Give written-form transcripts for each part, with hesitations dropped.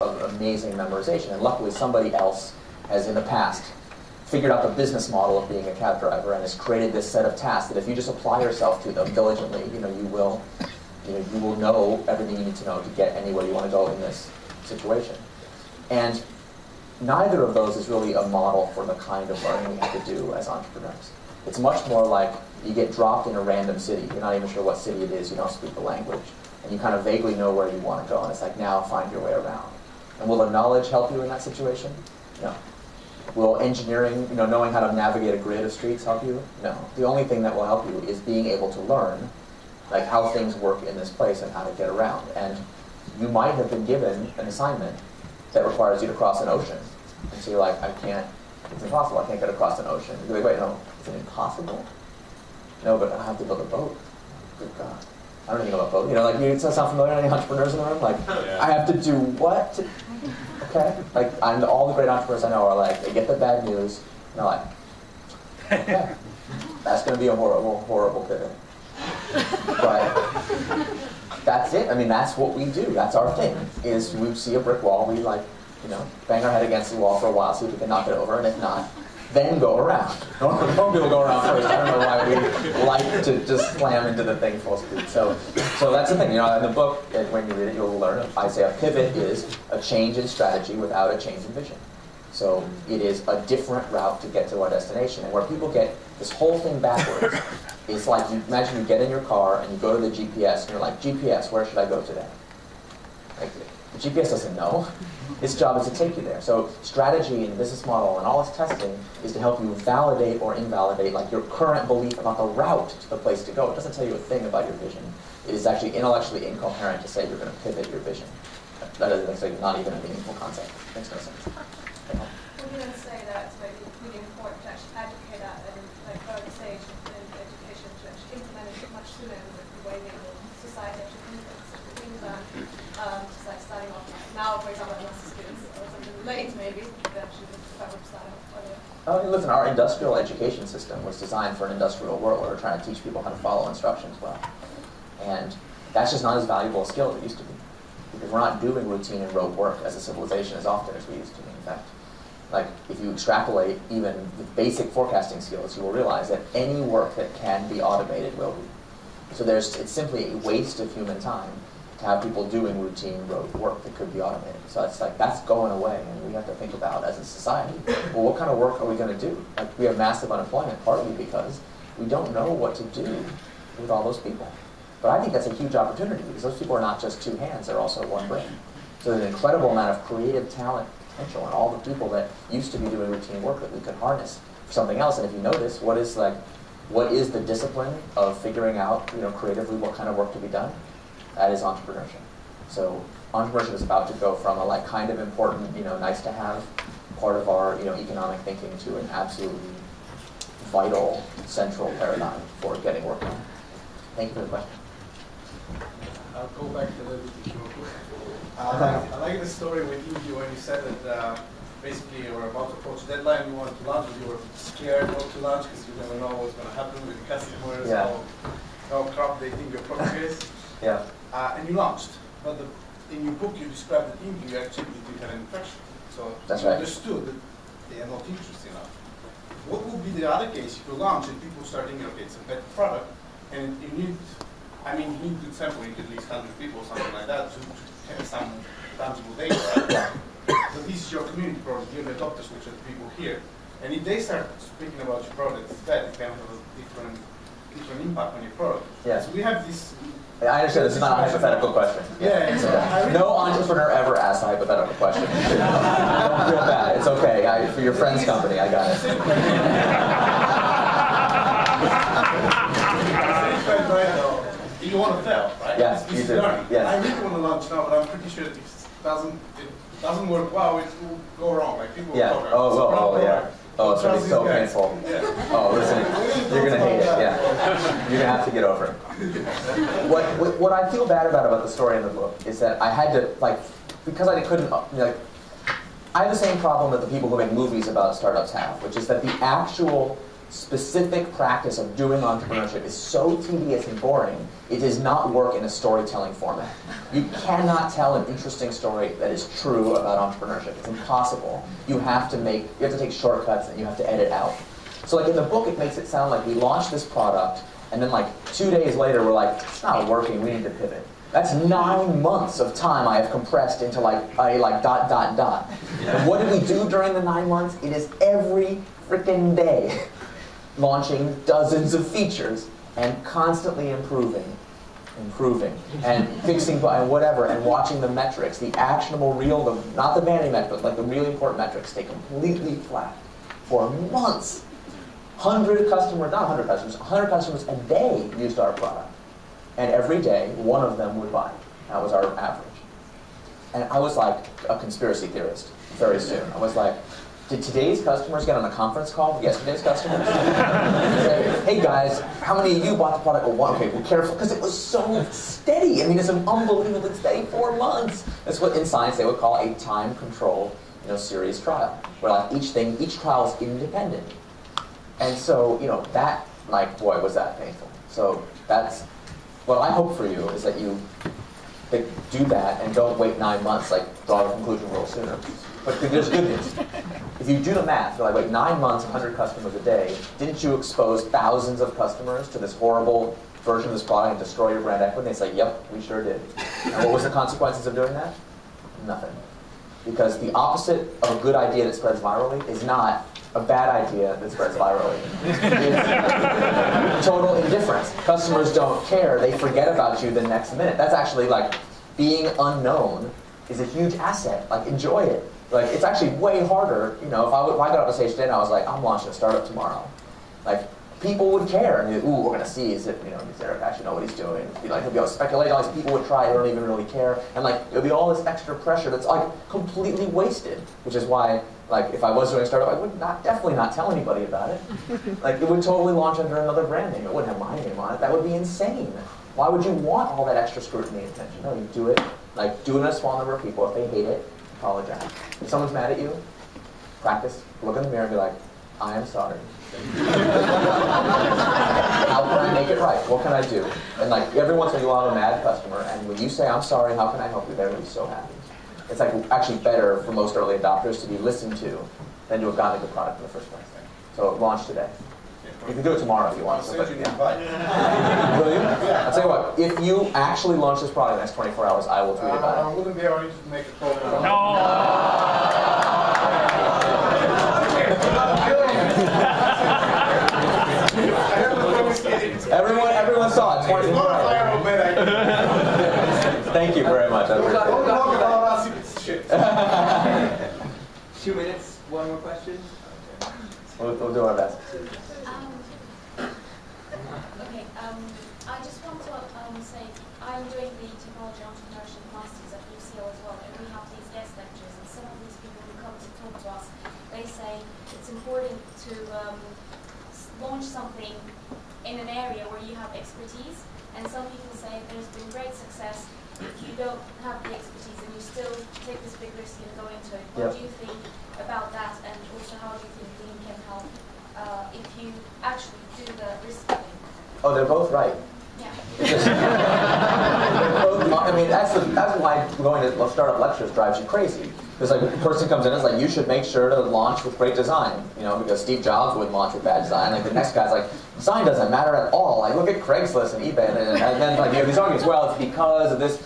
of amazing memorization. And luckily somebody else has in the past figured out the business model of being a cab driver and has created this set of tasks that if you just apply yourself to them diligently, you will know everything you need to know to get anywhere you want to go in this situation. And neither of those is really a model for the kind of learning we have to do as entrepreneurs. It's much more like you get dropped in a random city. You're not even sure what city it is. You don't speak the language. And you kind of vaguely know where you want to go. And it's like, now find your way around. And will the knowledge help you in that situation? No. Will engineering, knowing how to navigate a grid of streets help you? No. The only thing that will help you is being able to learn like how things work in this place and how to get around. And you might have been given an assignment that requires you to cross an ocean. And so you're like, it's impossible, I can't get across an ocean. You're like, wait, no, is it impossible? No, but I have to build a boat. Good God. I don't even know about boat. Does that sound familiar? Any entrepreneurs in the room? Like, yeah. I have to do what? Okay? Like, all the great entrepreneurs I know are like, they get the bad news, and they're like, okay, that's going to be a horrible, horrible pivot. But that's it. I mean, that's what we do. That's our thing, is we see a brick wall, we bang our head against the wall for a while, see if we can knock it over, and if not, then go around. Most people go around first. I don't know why we like to just slam into the thing full speed. So that's the thing. In the book, when you read it, you'll learn. I say a pivot is a change in strategy without a change in vision. So it is a different route to get to our destination. And where people get this whole thing backwards, it's like, imagine you get in your car and you go to the GPS and you're like, GPS, where should I go today? Like, the GPS doesn't know. Its job is to take you there. So strategy and business model and all its testing is to help you validate or invalidate like your current belief about the route to the place to go. It doesn't tell you a thing about your vision. It is actually intellectually incoherent to say you're going to pivot your vision. That's like not even a meaningful concept. Makes no sense. Would you then say that it's maybe really important to actually educate at an early stage in education to actually implement it much sooner than the way society actually thinks that just like starting off now, for example, master's students or something late maybe, they actually start starting off earlier. Listen, our industrial education system was designed for an industrial world where we're trying to teach people how to follow instructions well. And that's just not as valuable a skill as it used to be. Because we're not doing routine and rote work as a civilization as often as we used to be. In fact, like if you extrapolate even the basic forecasting skills, you will realize that any work that can be automated will be. So it's simply a waste of human time to have people doing routine rote work that could be automated. So it's like, that's going away, and we have to think about, as a society, well, what kind of work are we going to do? Like, we have massive unemployment, partly because we don't know what to do with all those people. But I think that's a huge opportunity, because those people are not just two hands, they're also one brain. So there's an incredible amount of creative talent potential in all the people that used to be doing routine work that we could harness for something else. And if you notice, what is the discipline of figuring out, creatively what kind of work to be done? That is entrepreneurship. So entrepreneurship is about to go from a kind of important, nice to have part of our economic thinking to an absolutely vital central paradigm for getting work done. Thank you for the question. I'll go back to the I like the story with you when you said that basically you were about to approach the deadline, you wanted to launch, but you were scared not to launch because you never know what's going to happen with the customers, how crap they think your product is. Yeah. And you launched. But in your book you described that you actually didn't have any traction. So that's you right. understood that they are not interested enough. What would be the other case if you launch and people start thinking, okay, it's a better product, and you need, you need to sample it at least 100 people or something like that to have some tangible data, right? So this is your community product, you're the adopters, which are the people here. And if they start speaking about your product, it's bad, it can have a different impact on your product. Yeah. So we have this. I understand this is not a hypothetical question. Yeah. No entrepreneur ever asks a hypothetical question. Don't feel bad. It's okay. For your friend's company, I got it. You want to fail, right? Yes, you do. Yes. I really want to launch now, but I'm pretty sure if it doesn't work well, it will go wrong. Like people will go wrong. Yeah. Oh, it's going to be so painful. Yeah. Oh, listen, you're going to hate it, yeah. You're going to have to get over it. What I feel bad about the story in the book is that I had to, because I couldn't, I have the same problem that the people who make movies about startups have, which is that the actual specific practice of doing entrepreneurship is so tedious and boring, it does not work in a storytelling format. You cannot tell an interesting story that is true about entrepreneurship. It's impossible. You have to take shortcuts and you have to edit out. So like in the book, it makes it sound like we launched this product, and then like 2 days later, we're like, it's not working, we need to pivot. That's 9 months of time I have compressed into like dot, dot, dot. And what did we do during the 9 months? It is every freaking day launching dozens of features and constantly improving, and fixing and whatever, and watching the metrics, the actionable real, not the vanity metrics, but like the really important metrics stay completely flat for months. 100 customers, not 100 customers, 100 customers a day used our product. And every day, one of them would buy. That was our average. And I was like a conspiracy theorist very soon. I was like, did today's customers get on a conference call with yesterday's customers? Say, hey guys, how many of you bought the product? Oh, one. Okay, well, careful, because it was so steady. I mean, it's an unbelievably steady 4 months. That's what in science they would call a time-controlled, series trial, where like each trial is independent. And so, that, like, boy, was that painful. So that's what I hope for you, is that you do that and don't wait 9 months, like draw the conclusion a little sooner. But there's good news. If you do the math, you're like, wait, 9 months, 100 customers a day, didn't you expose thousands of customers to this horrible version of this product and destroy your brand equity? And they say, yep, we sure did. And what was the consequences of doing that? Nothing. Because the opposite of a good idea that spreads virally is not a bad idea that spreads virally. It's total indifference. Customers don't care. They forget about you the next minute. That's actually like being unknown is a huge asset. Like, enjoy it. Like, it's actually way harder. If I got up on stage today and I was like, I'm launching a startup tomorrow. Like, people would care. And ooh, we're going to see, does Eric actually know what he's doing? He'll be able to speculate. All these people would try, they don't even really care. And like, it'll be all this extra pressure that's like completely wasted. Which is why, like, if I was doing a startup, I would definitely not tell anybody about it. Like, it would totally launch under another brand name. It wouldn't have my name on it. That would be insane. Why would you want all that extra scrutiny and attention? No, you do it. Like, do it in a small number of people. If they hate it, apologize. If someone's mad at you, practice. Look in the mirror and be like, I am sorry. How can I make it right? What can I do? And like, every once in a while, you'll have a mad customer, and when you say, I'm sorry, how can I help you? They're going to be so happy. It's like actually better for most early adopters to be listened to than to have gotten a good product in the first place. So launch today. You can do it tomorrow if you want. I'll send you the invite. Will you? Yeah. I'll tell you what, if you actually launch this product in the next 24 hours, I will tweet about it. I wouldn't be able to make a call. Everyone saw it. 24 hours. Thank you very much. Don't talk about us. 2 minutes. One more question. We'll do our best. Okay, I just want to say I'm doing the Technology Entrepreneurship Masters at UCL as well, and we have these guest lectures, and some of these people who come to talk to us, they say it's important to launch something in an area where you have expertise, and some people say there's been great success if you don't have the expertise and you still take this big risk and go into it. What do you think about that, and also how do you think Lean can help if you actually do the risk taking? Oh, they're both right. Yeah. I mean, that's why going to startup lectures drives you crazy. Because like, the person comes in and is like, you should make sure to launch with great design. Because Steve Jobs wouldn't launch with bad design. Like the next guy's like, design doesn't matter at all. Like, look at Craigslist and eBay, and then like these arguments. Well, it's because of this.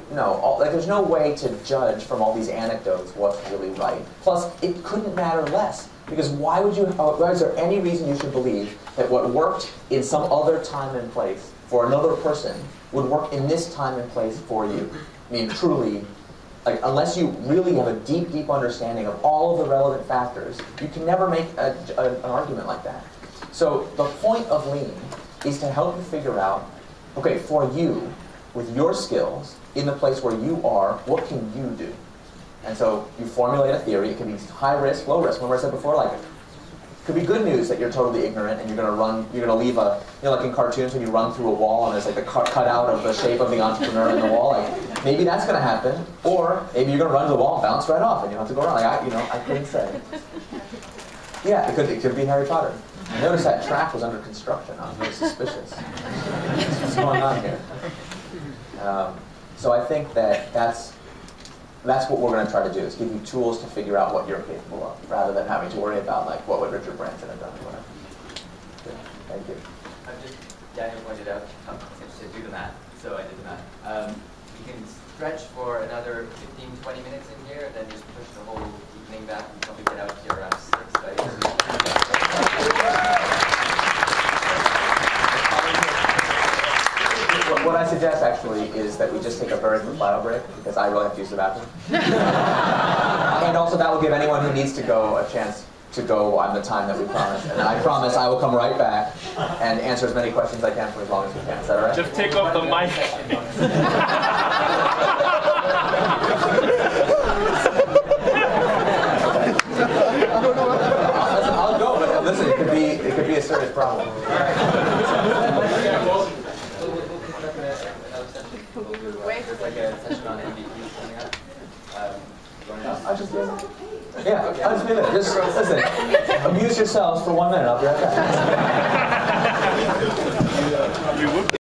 There's no way to judge from all these anecdotes what's really right. Plus, it couldn't matter less. Because why is there any reason you should believe that what worked in some other time and place for another person would work in this time and place for you? I mean, truly, like, unless you really have a deep, deep understanding of all of the relevant factors, you can never make an argument like that. So the point of Lean is to help you figure out, okay, for you, with your skills, in the place where you are, what can you do? And so you formulate a theory. It can be high risk, low risk. Remember I said before, like, it could be good news that you're totally ignorant and you're going to leave like in cartoons when you run through a wall and there's like the cutout of the shape of the entrepreneur in the wall. Like, maybe that's going to happen. Or maybe you're going to run to the wall and bounce right off and you don't have to go around. Like, I couldn't say. Yeah, it could be Harry Potter. Notice that track was under construction. I was very suspicious. What's going on here? So I think that's what we're going to try to do, is give you tools to figure out what you're capable of, rather than having to worry about, like, what would Richard Branson have done or whatever. Good. Thank you. Daniel pointed out, to do the math, so I did the math. You can stretch for another 15-20 minutes in here, and then just push the whole evening back until we get out here around 6. What I suggest, actually, is that we just take a very quick bio break, because I really have to use the bathroom. And also, that will give anyone who needs to go a chance to go on the time that we promised. And I promise I will come right back and answer as many questions as I can for as long as we can. Is that all right? Just take off the mic. I'll go, but listen, it could be a serious problem. There's like a session on MVPs coming up. I'll just leave it. Yeah, I'll just leave it. Just listen. Amuse yourselves for 1 minute. I'll be right back.